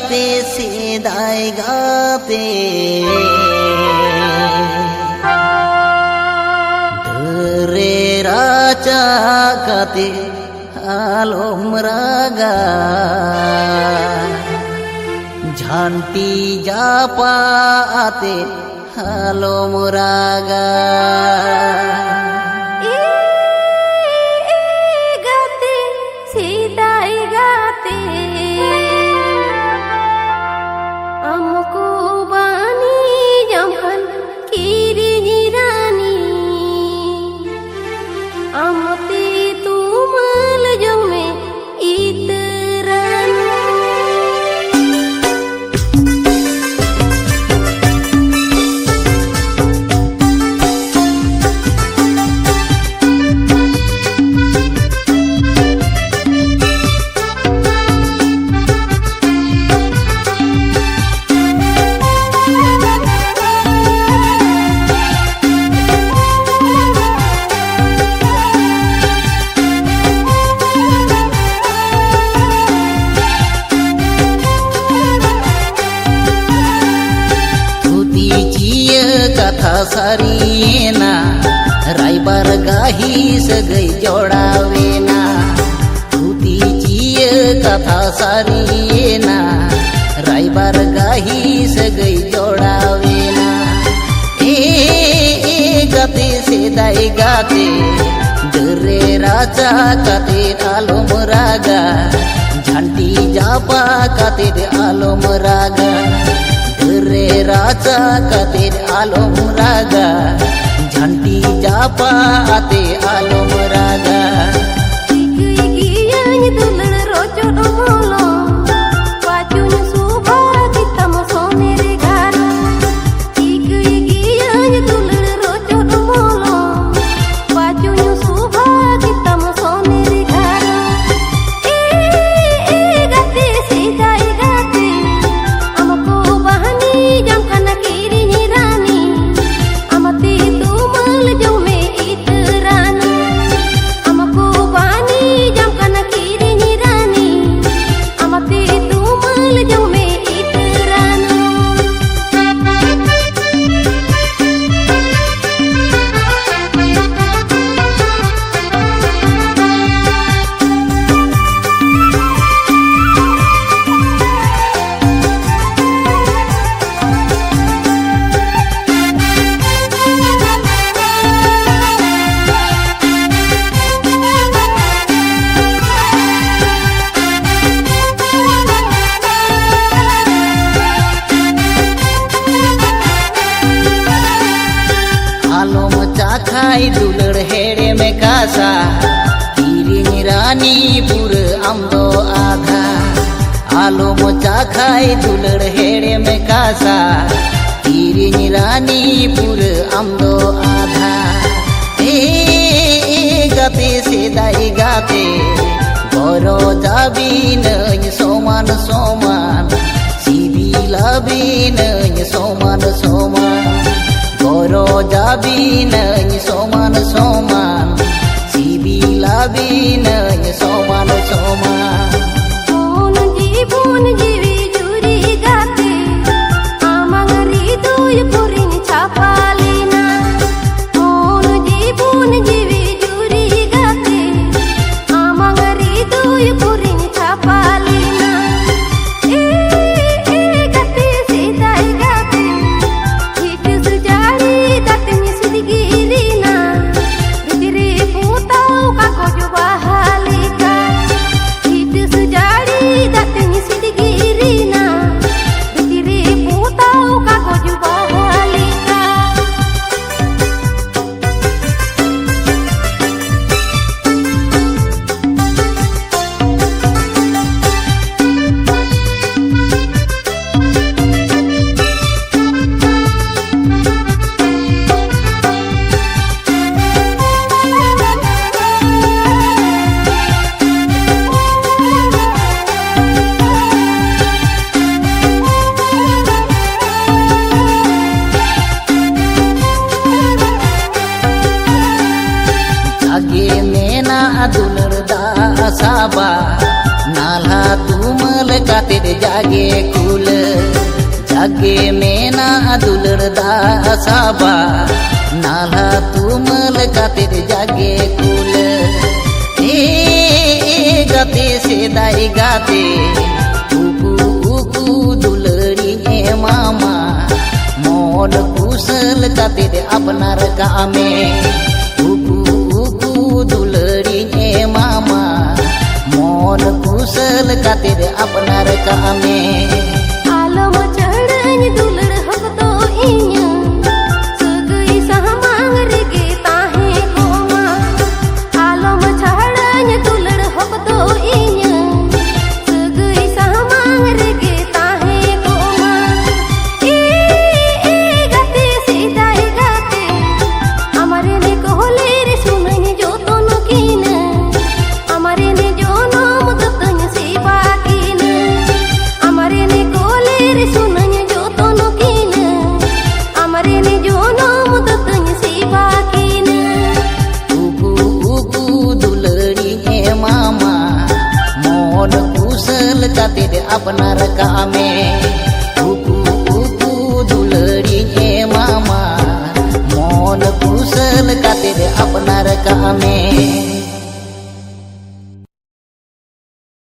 गाते सेदाय गाते धरे राचा गाते आलोम रागा झांटी जापा आते आलोम रागा कथा सारीना रायबार गाही सगै जोड़ावेना धुतीची कथा सारीना रायबार गाही सगै जोड़ावेना ए गाते सेदाय गाते दरे राजा गाते आलोम रागा झांटी जापा गाते आलोम रागा रे राजा कातिर आलोम रागा झांटी जापा आते आलोम रागा खाई दुलड़ हेड़े में कासा तीरी रानी पुर आमदो आधा आलो मोचा खाई दुलड़ हेड़े में कासा तीरी रानी पुर आमदो आधा ए गाते सेदाय गाते बरो जाबी नई सोमान सोमान सिबिलाबी नई सोमान सोमान बरो जाबी नई सोमान सोमान सिबिलाबी नई सोमान सोमान जीवन जीवी जुरी गाते आमंगरी दुय पुरिन छापालीना जीवन जीवी जुरी गाते आमंगरी दुय पुरिन छापालीना गाते सेदाय गाते हिट सुजारी गाते मिसुदिगिरीना बिजरी पुताव काको जुबाहालिका हिट सुजारी गाते मिसुदिगिरीना बिजरी पुताव काको जुबाहालिका दुलड़ दा साबा नाला तुमल का खातिर जागे कुल जागे मेना दुलर दासाबा नाला तुमल खातिर जागे कुल ए गाते से दाई गाते उकू उकू दुलरी ए मामा मोन कुशल खातिर अपनार कामे उकू उकू दुलरी ए मामा मोन कुशल खातिर अपनार कामे आलम चढ़न दुलड़ हक तो इया सगई सहमांग रेगे ताहे कोमा आलम चढ़न दुलड़ हक तो इया सगई सहमांग रेगे ताहे कोमा ए गाते से दाई गाते हमारे ने कहले रे सुनन जो तो नकीन हमारे ने जो नाम दतन से बाकीन हमारे ने कोले रे सुनन जो तो नकीन हमारे ने जो नाम दतन से बाकीन उकू उकू दुलरी ए मामा मोन कुशल खातिर अपनार कामे उकू उकू दुलरी ए मामा मोन कुशल खातिर अपनार कामे।